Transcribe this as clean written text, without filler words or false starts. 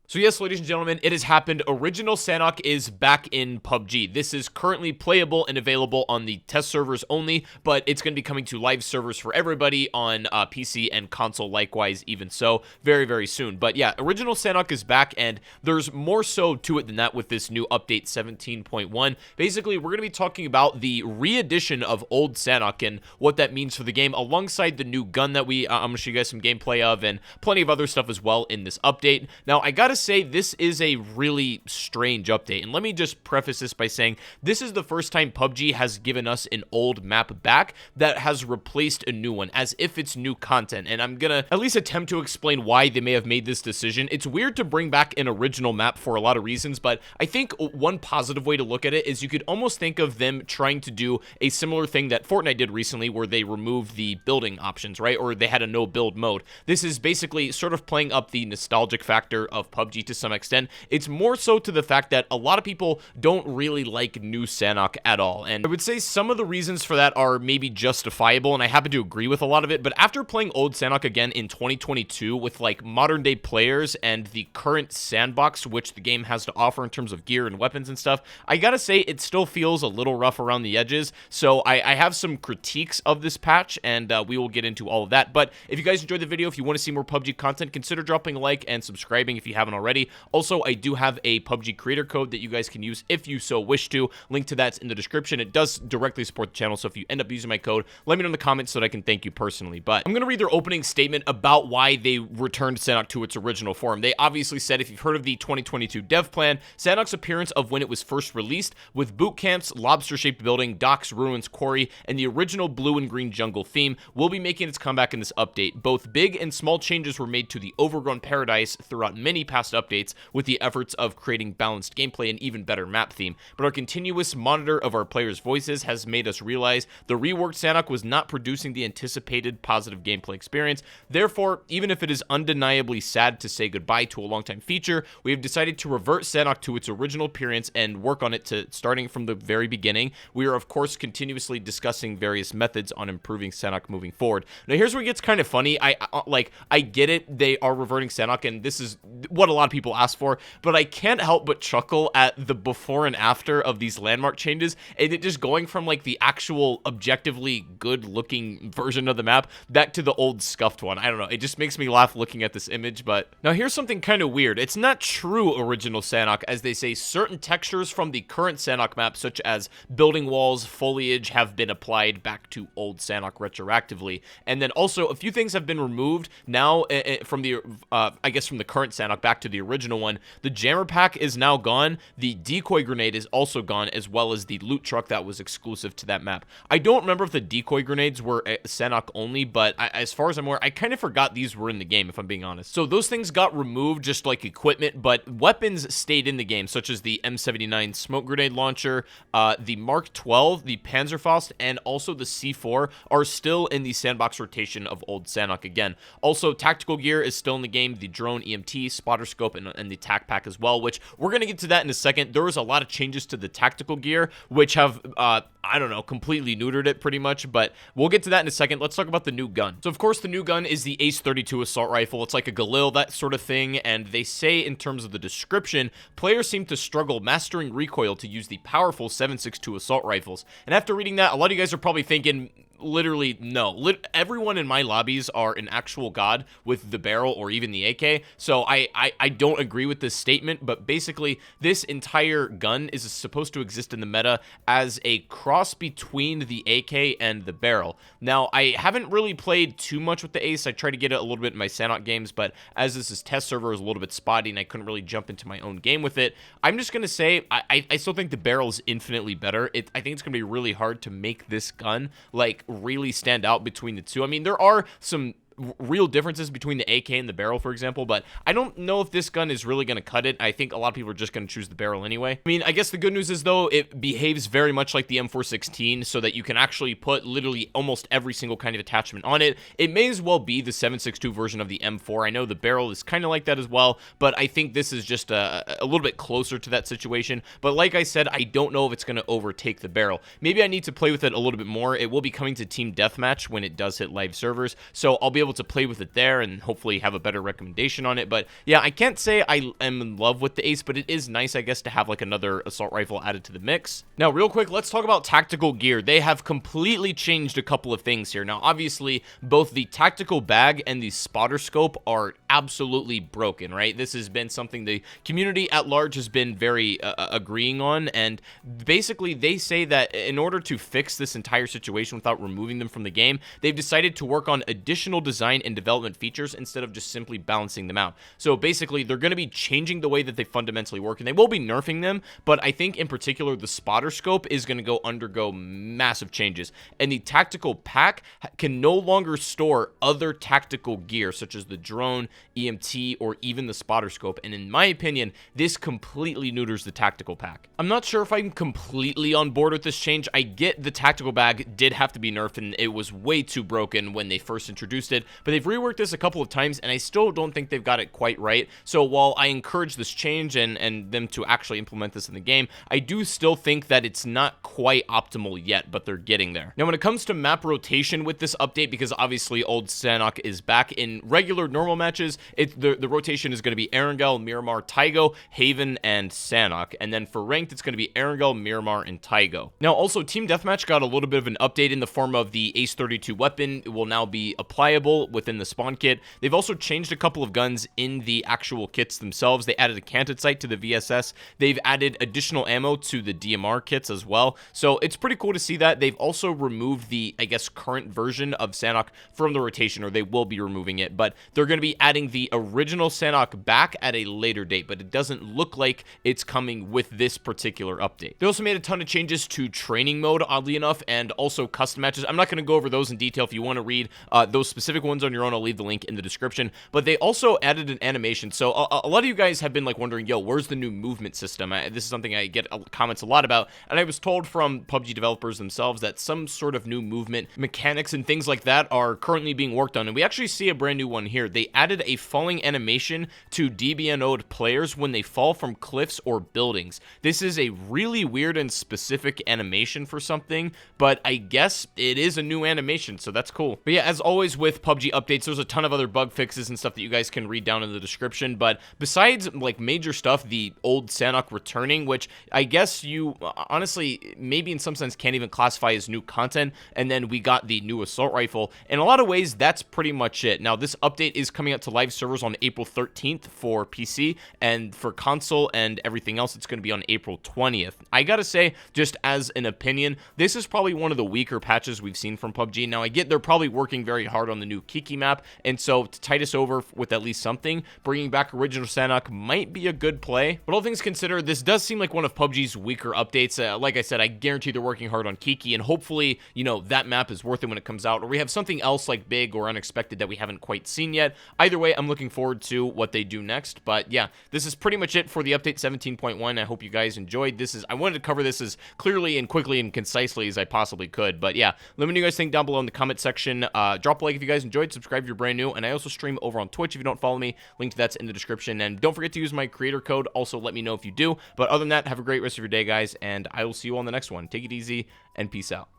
So yes, ladies and gentlemen, it has happened. Original Sanhok is back in PUBG. This is currently playable and available on the test servers only, but it's going to be coming to live servers for everybody on PC and console likewise, even so, very, very soon. But yeah, Original Sanhok is back, and there's more so to it than that with this new update 17.1. Basically, we're going to be talking about the re-edition of old Sanhok and what that means for the game, alongside the new gun that I'm going to show you guys some gameplay of, and plenty of other stuff as well in this update. Now, I gotta say, this is a really strange update, and let me just preface this by saying this is the first time PUBG has given us an old map back that has replaced a new one, as if it's new content, and I'm gonna at least attempt to explain why they may have made this decision. It's weird to bring back an original map for a lot of reasons, but I think one positive way to look at it is you could almost think of them trying to do a similar thing that Fortnite did recently, where they removed the building options, right? Or they had a no build mode. This is basically sort of playing up the nostalgic factor of PUBG to some extent. It's more so to the fact that a lot of people don't really like new Sanhok at all, and I would say some of the reasons for that are maybe justifiable, and I happen to agree with a lot of it. But after playing old Sanhok again in 2022 with like modern day players and the current sandbox which the game has to offer in terms of gear and weapons and stuff, I gotta say it still feels a little rough around the edges. So I have some critiques of this patch, and we will get into all of that. But if you guys enjoyed the video, if you want to see more PUBG content, consider dropping a like and subscribing if you haven't already. Also, I do have a PUBG creator code that you guys can use if you so wish to. Link to that's in the description. It does directly support the channel, so if you end up using my code, let me know in the comments so that I can thank you personally. But I'm going to read their opening statement about why they returned Sanhok to its original form. They obviously said, if you've heard of the 2022 dev plan, Sanhok's appearance of when it was first released, with boot camps, lobster-shaped building, docks, ruins, quarry, and the original blue and green jungle theme, will be making its comeback in this update. Both big and small changes were made to the overgrown paradise throughout many past updates, with the efforts of creating balanced gameplay and even better map theme. But our continuous monitor of our players' voices has made us realize the reworked Sanhok was not producing the anticipated positive gameplay experience. Therefore, even if it is undeniably sad to say goodbye to a longtime feature, we have decided to revert Sanhok to its original appearance and work on it to starting from the very beginning. We are, of course, continuously discussing various methods on improving Sanhok moving forward. Now, here's where it gets kind of funny. I get it. They are reverting Sanhok, and this is what a lot of people ask for, but I can't help but chuckle at the before and after of these landmark changes, and it just going from like the actual objectively good looking version of the map back to the old scuffed one. I don't know, it just makes me laugh looking at this image. But now here's something kind of weird. It's not true original Sanhok, as they say certain textures from the current Sanhok map, such as building walls, foliage, have been applied back to old Sanhok retroactively, and then also a few things have been removed now from the I guess from the current Sanhok back to the original one. The jammer pack is now gone. The decoy grenade is also gone, as well as the loot truck that was exclusive to that map. I don't remember if the decoy grenades were Sanhok only, but as far as I'm aware, I kind of forgot these were in the game, if I'm being honest. So those things got removed, just like equipment, but weapons stayed in the game, such as the M79 smoke grenade launcher, the Mark 12, the Panzerfaust, and also the C4 are still in the sandbox rotation of old Sanhok again. Also, tactical gear is still in the game, the drone, EMT, spotter scope, and the tac pack as well, which we're going to get to that in a second. There was a lot of changes to the tactical gear, which have, I don't know, completely neutered it pretty much, but we'll get to that in a second. Let's talk about the new gun. So, of course, the new gun is the Ace 32 assault rifle. It's like a Galil, that sort of thing, and they say in terms of the description, players seem to struggle mastering recoil to use the powerful 7.62 assault rifles. And after reading that, a lot of you guys are probably thinking, literally, no. Everyone in my lobbies are an actual god with the barrel or even the AK, so I don't agree with this statement, but basically, this entire gun is supposed to exist in the meta as a cross between the AK and the barrel. Now, I haven't really played too much with the Ace. I tried to get it a little bit in my Sanhok games, but as this is test server, it was a little bit spotty, and I couldn't really jump into my own game with it. I'm just gonna say, I still think the barrel is infinitely better. I think it's gonna be really hard to make this gun, like, really stand out between the two. I mean, there are some real differences between the AK and the barrel, for example, but I don't know if this gun is really going to cut it. I think a lot of people are just going to choose the barrel anyway. I mean, I guess the good news is, though, it behaves very much like the M416, so that you can actually put literally almost every single kind of attachment on it. It may as well be the 7.62 version of the M4. I know the barrel is kind of like that as well, but I think this is just a little bit closer to that situation. But like I said, I don't know if it's going to overtake the barrel. Maybe I need to play with it a little bit more. It will be coming to Team Deathmatch when it does hit live servers, so I'll be able able to play with it there and hopefully have a better recommendation on it. But yeah, I can't say I am in love with the Ace, but it is nice, I guess, to have like another assault rifle added to the mix. Now, real quick, let's talk about tactical gear. They have completely changed a couple of things here. Now, obviously, both the tactical bag and the spotter scope are absolutely broken, right? This has been something the community at large has been very agreeing on, and basically they say that in order to fix this entire situation without removing them from the game, they've decided to work on additional design and development features instead of just simply balancing them out. So basically, they're going to be changing the way that they fundamentally work, and they will be nerfing them, but I think in particular the spotter scope is going to undergo massive changes, and the tactical pack can no longer store other tactical gear such as the drone, EMT, or even the spotter scope, and in my opinion, this completely neuters the tactical pack. I'm not sure if I'm completely on board with this change. I get the tactical bag did have to be nerfed, and it was way too broken when they first introduced it, but they've reworked this a couple of times, and I still don't think they've got it quite right. So while I encourage this change and them to actually implement this in the game, I do still think that it's not quite optimal yet, but they're getting there. Now, when it comes to map rotation with this update, because obviously old Sanhok is back in regular normal matches, the rotation is going to be Erangel, Miramar, Taigo, Haven, and Sanhok, and then for ranked, it's going to be Erangel, Miramar, and Taigo. Now, also, Team Deathmatch got a little bit of an update in the form of the Ace 32 weapon. It will now be applicable within the spawn kit. They've also changed a couple of guns in the actual kits themselves. They added a canted sight to the VSS. They've added additional ammo to the DMR kits as well. So it's pretty cool to see that. They've also removed the, I guess, current version of Sanhok from the rotation, or they will be removing it, but they're going to be adding the original Sanhok back at a later date, but it doesn't look like it's coming with this particular update. They also made a ton of changes to training mode, oddly enough, and also custom matches. I'm not going to go over those in detail. If you want to read those specific ones on your own, I'll leave the link in the description, but they also added an animation. So a lot of you guys have been like wondering, yo, where's the new movement system? This is something I get comments a lot about, and I was told from PUBG developers themselves that some sort of new movement mechanics and things like that are currently being worked on, and we actually see a brand new one here. They added a falling animation to DBNO'd players when they fall from cliffs or buildings. This is a really weird and specific animation for something, but I guess it is a new animation, so that's cool. But yeah, as always with PUBG updates, there's a ton of other bug fixes and stuff that you guys can read down in the description, but besides like major stuff, the old Sanhok returning, which I guess you honestly maybe in some sense can't even classify as new content, and then we got the new assault rifle. In a lot of ways, that's pretty much it. Now, this update is coming out to live servers on April 13th for PC, and for console and everything else, it's going to be on April 20th. I gotta say, just as an opinion, this is probably one of the weaker patches we've seen from PUBG. Now, I get they're probably working very hard on the new Kiki map, and so to tide us over with at least something, bringing back original Sanhok might be a good play. But all things considered, this does seem like one of PUBG's weaker updates. Like I said, I guarantee they're working hard on Kiki, and hopefully, you know, that map is worth it when it comes out, or we have something else like big or unexpected that we haven't quite seen yet. Either way, I'm looking forward to what they do next. But yeah, this is pretty much it for the update 17.1. I hope you guys enjoyed. I wanted to cover this as clearly and quickly and concisely as I possibly could. But yeah, let me know what you guys think down below in the comment section. Drop a like if you guys enjoyed, subscribe if you're brand new, and I also stream over on Twitch if you don't follow me. Link to that's in the description, and don't forget to use my creator code. Also, let me know if you do. But other than that, have a great rest of your day, guys, and I will see you on the next one. Take it easy, and peace out.